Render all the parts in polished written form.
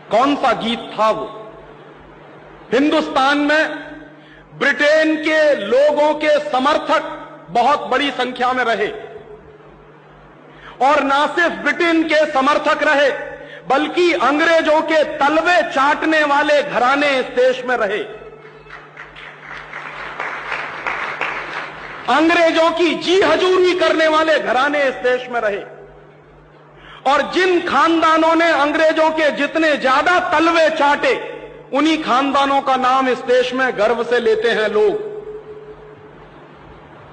कौन सा गीत था वो? हिंदुस्तान में ब्रिटेन के लोगों के समर्थक बहुत बड़ी संख्या में रहे, और ना सिर्फ ब्रिटेन के समर्थक रहे बल्कि अंग्रेजों के तलवे चाटने वाले घराने इस देश में रहे। अंग्रेजों की जी हजूरी करने वाले घराने इस देश में रहे, और जिन खानदानों ने अंग्रेजों के जितने ज्यादा तलवे चाटे, उन्हीं खानदानों का नाम इस देश में गर्व से लेते हैं लोग।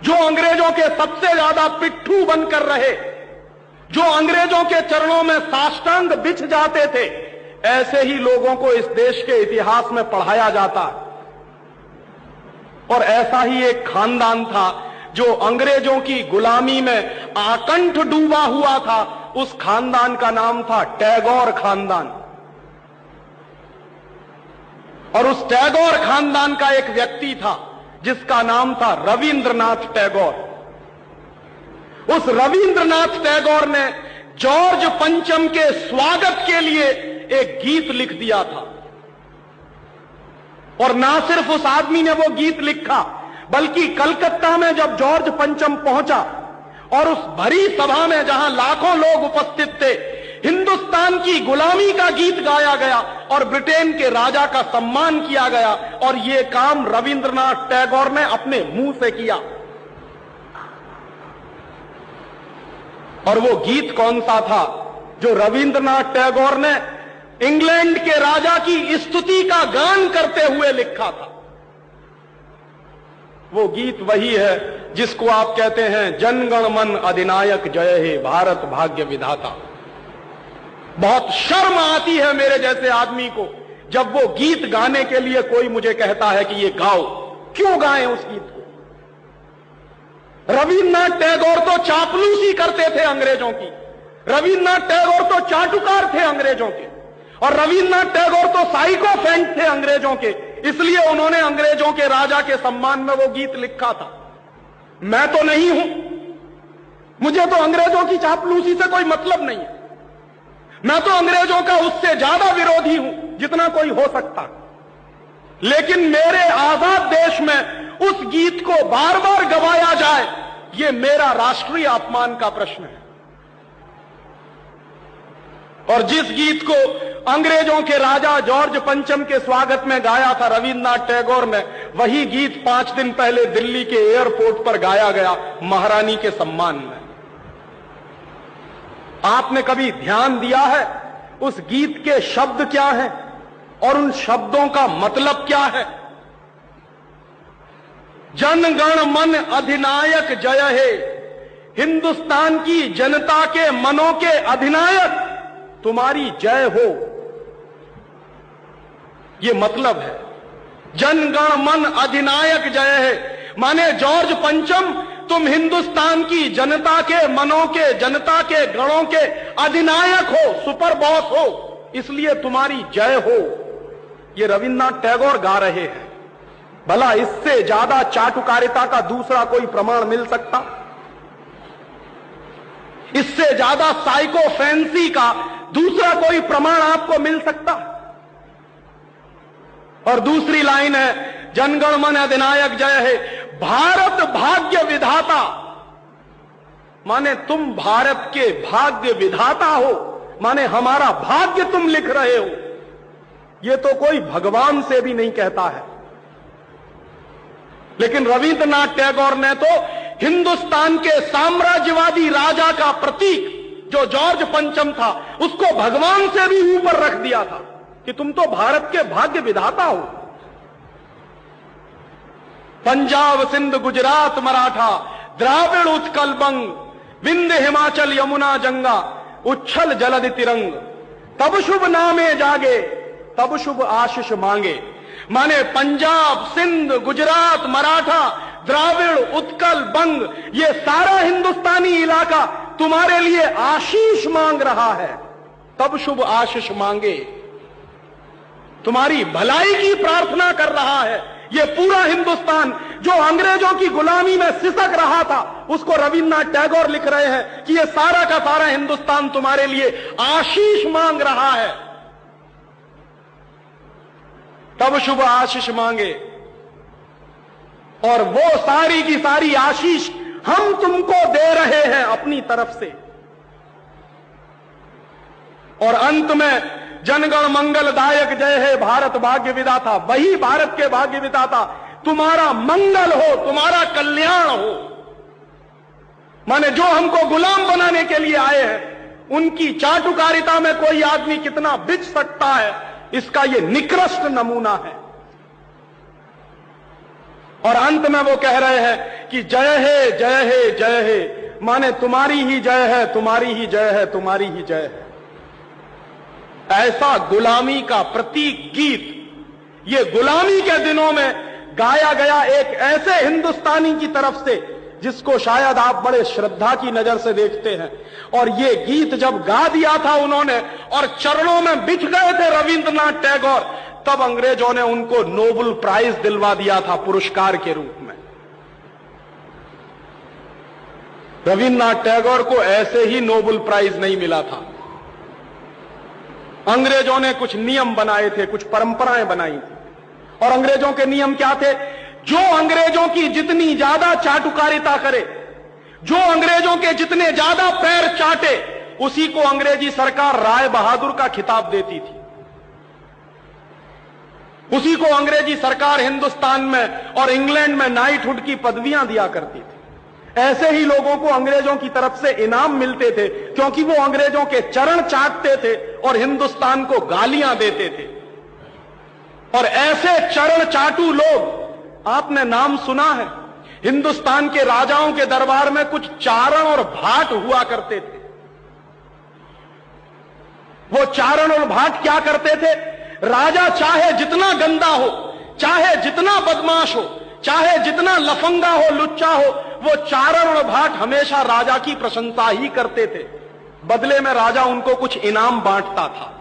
जो अंग्रेजों के सबसे ज्यादा पिट्ठू बनकर रहे, जो अंग्रेजों के चरणों में साष्टांग बिछ जाते थे, ऐसे ही लोगों को इस देश के इतिहास में पढ़ाया जाता है। और ऐसा ही एक खानदान था जो अंग्रेजों की गुलामी में आकंठ डूबा हुआ था। उस खानदान का नाम था टैगोर खानदान। और उस टैगोर खानदान का एक व्यक्ति था जिसका नाम था रविंद्रनाथ टैगोर। उस रविंद्रनाथ टैगोर ने जॉर्ज पंचम के स्वागत के लिए एक गीत लिख दिया था। और ना सिर्फ उस आदमी ने वो गीत लिखा, बल्कि कलकत्ता में जब जॉर्ज पंचम पहुंचा और उस भरी सभा में जहां लाखों लोग उपस्थित थे, हिंदुस्तान की गुलामी का गीत गाया गया और ब्रिटेन के राजा का सम्मान किया गया। और यह काम रविंद्रनाथ टैगोर ने अपने मुंह से किया। और वो गीत कौन सा था जो रविंद्रनाथ टैगोर ने इंग्लैंड के राजा की स्तुति का गान करते हुए लिखा था? वो गीत वही है जिसको आप कहते हैं जनगण मन अधिनायक जय हे भारत भाग्य विधाता। बहुत शर्म आती है मेरे जैसे आदमी को जब वो गीत गाने के लिए कोई मुझे कहता है कि ये गाओ। क्यों गाएं उस गीत को? रविन्द्रनाथ टैगोर तो चापलूसी करते थे अंग्रेजों की, रविन्द्रनाथ टैगोर तो चाटुकार थे अंग्रेजों के, और रविन्द्रनाथ टैगोर तो साइकोफेंट थे अंग्रेजों के। इसलिए उन्होंने अंग्रेजों के राजा के सम्मान में वो गीत लिखा था। मैं तो नहीं हूं, मुझे तो अंग्रेजों की चापलूसी से कोई मतलब नहीं है। मैं तो अंग्रेजों का उससे ज्यादा विरोधी हूं जितना कोई हो सकता। लेकिन मेरे आजाद देश में उस गीत को बार बार गवाया जाए, यह मेरा राष्ट्रीय अपमान का प्रश्न है। और जिस गीत को अंग्रेजों के राजा जॉर्ज पंचम के स्वागत में गाया था रविन्द्रनाथ टैगोर ने, वही गीत 5 दिन पहले दिल्ली के एयरपोर्ट पर गाया गया महारानी के सम्मान में। आपने कभी ध्यान दिया है उस गीत के शब्द क्या हैं और उन शब्दों का मतलब क्या है? जनगण मन अधिनायक जय हे, हिंदुस्तान की जनता के मनों के अधिनायक तुम्हारी जय हो, ये मतलब है। जनगण मन अधिनायक जय है माने जॉर्ज पंचम तुम हिंदुस्तान की जनता के मनों के, जनता के गणों के अधिनायक हो, सुपर बॉस हो, इसलिए तुम्हारी जय हो। ये रविन्द्रनाथ टैगोर गा रहे हैं। भला इससे ज्यादा चाटुकारिता का दूसरा कोई प्रमाण मिल सकता? इससे ज्यादा साइकोफेंसी का दूसरा कोई प्रमाण आपको मिल सकता? और दूसरी लाइन है जनगण मन अधिनायक जय है भारत भाग्य विधाता, माने तुम भारत के भाग्य विधाता हो, माने हमारा भाग्य तुम लिख रहे हो। यह तो कोई भगवान से भी नहीं कहता है। लेकिन रविन्द्रनाथ टैगोर ने तो हिंदुस्तान के साम्राज्यवादी राजा का प्रतीक जो जॉर्ज पंचम था, उसको भगवान से भी ऊपर रख दिया था कि तुम तो भारत के भाग्य विधाता हो। पंजाब सिंध गुजरात मराठा द्राविड़ उत्कल बंग, विंध्य हिमाचल यमुना जंगा, उच्छल जलधि तिरंग, तब शुभ नामे जागे तब शुभ आशीष मांगे। माने पंजाब सिंध गुजरात मराठा द्राविड़ उत्कल बंग, ये सारा हिंदुस्तानी इलाका तुम्हारे लिए आशीष मांग रहा है, तब शुभ आशीष मांगे। तुम्हारी भलाई की प्रार्थना कर रहा है। ये पूरा हिंदुस्तान जो अंग्रेजों की गुलामी में सिसक रहा था, उसको रविन्द्रनाथ टैगोर लिख रहे हैं कि ये सारा का सारा हिंदुस्तान तुम्हारे लिए आशीष मांग रहा है। तब शुभ आशीष मांगे, और वो सारी की सारी आशीष हम तुमको दे रहे हैं अपनी तरफ से। और अंत में जनगण मंगलदायक जय हे भारत भाग्य विधाता, वही भारत के भाग्य विधाता तुम्हारा मंगल हो, तुम्हारा कल्याण हो। माने जो हमको गुलाम बनाने के लिए आए हैं, उनकी चाटुकारिता में कोई आदमी कितना बिच सकता है, इसका यह निकृष्ट नमूना है। और अंत में वो कह रहे हैं कि जय हे जय हे जय हे, माने तुम्हारी ही जय है, तुम्हारी ही जय है, तुम्हारी ही जय है। ऐसा गुलामी का प्रतीक गीत ये गुलामी के दिनों में गाया गया एक ऐसे हिंदुस्तानी की तरफ से जिसको शायद आप बड़े श्रद्धा की नजर से देखते हैं। और ये गीत जब गा दिया था उन्होंने और चरणों में बिछ गए थे रविंद्रनाथ टैगोर, तब अंग्रेजों ने उनको नोबेल प्राइज दिलवा दिया था पुरस्कार के रूप में। रविंद्रनाथ टैगोर को ऐसे ही नोबेल प्राइज नहीं मिला था। अंग्रेजों ने कुछ नियम बनाए थे, कुछ परंपराएं बनाई थी, और अंग्रेजों के नियम क्या थे? जो अंग्रेजों की जितनी ज्यादा चाटुकारिता करे, जो अंग्रेजों के जितने ज्यादा पैर चाटे, उसी को अंग्रेजी सरकार राय बहादुर का खिताब देती थी। उसी को अंग्रेजी सरकार हिंदुस्तान में और इंग्लैंड में नाइटहुड की पदवियां दिया करती थी। ऐसे ही लोगों को अंग्रेजों की तरफ से इनाम मिलते थे, क्योंकि वो अंग्रेजों के चरण चाटते थे और हिंदुस्तान को गालियां देते थे। और ऐसे चरण चाटू लोग, आपने नाम सुना है, हिंदुस्तान के राजाओं के दरबार में कुछ चारण और भाट हुआ करते थे। वो चारण और भाट क्या करते थे? राजा चाहे जितना गंदा हो, चाहे जितना बदमाश हो, चाहे जितना लफंगा हो, लुच्चा हो, वो चारण और भाट हमेशा राजा की प्रशंसा ही करते थे। बदले में राजा उनको कुछ इनाम बांटता था।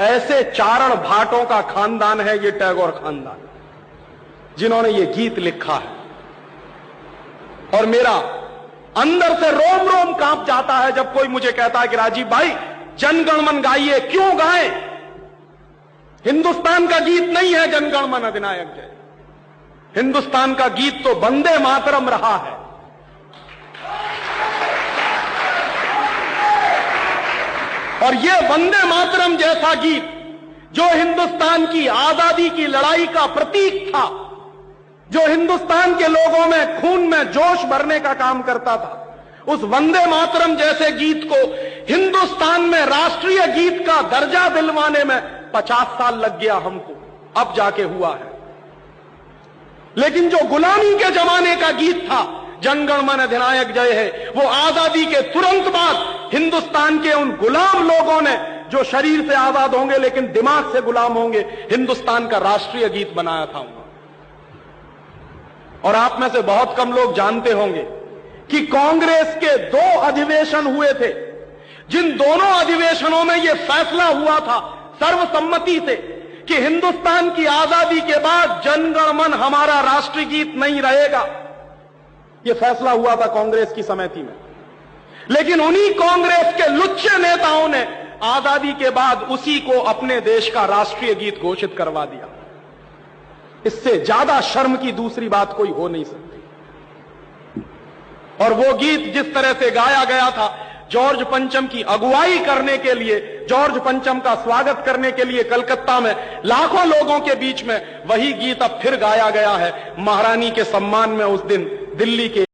ऐसे चारण भाटों का खानदान है ये टैगोर खानदान, जिन्होंने ये गीत लिखा है। और मेरा अंदर से रोम रोम कांप जाता है जब कोई मुझे कहता है कि राजीव भाई जनगणमन गाइए। क्यों गाएं? हिंदुस्तान का गीत नहीं है जनगणमन अधिनायक जय। हिंदुस्तान का गीत तो वंदे मातरम रहा है। और ये वंदे मातरम जैसा गीत जो हिंदुस्तान की आजादी की लड़ाई का प्रतीक था, जो हिंदुस्तान के लोगों में खून में जोश भरने का काम करता था, उस वंदे मातरम जैसे गीत को हिंदुस्तान में राष्ट्रीय गीत का दर्जा दिलवाने में 50 साल लग गया हमको, अब जाके हुआ है। लेकिन जो गुलामी के जमाने का गीत था जनगणमन अधिनायक जय है, वो आजादी के तुरंत बाद हिंदुस्तान के उन गुलाम लोगों ने, जो शरीर से आजाद होंगे लेकिन दिमाग से गुलाम होंगे, हिंदुस्तान का राष्ट्रीय गीत बनाया था उन्होंने। और आप में से बहुत कम लोग जानते होंगे कि कांग्रेस के 2 अधिवेशन हुए थे, जिन दोनों अधिवेशनों में यह फैसला हुआ था सर्वसम्मति से कि हिंदुस्तान की आजादी के बाद जनगणमन हमारा राष्ट्रीय गीत नहीं रहेगा। यह फैसला हुआ था कांग्रेस की समिति में। लेकिन उन्हीं कांग्रेस के लुच्चे नेताओं ने आजादी के बाद उसी को अपने देश का राष्ट्रीय गीत घोषित करवा दिया। इससे ज्यादा शर्म की दूसरी बात कोई हो नहीं सकती। और वो गीत जिस तरह से गाया गया था जॉर्ज पंचम की अगुवाई करने के लिए, जॉर्ज पंचम का स्वागत करने के लिए कलकत्ता में लाखों लोगों के बीच में, वही गीत अब फिर गाया गया है महारानी के सम्मान में उस दिन दिल्ली के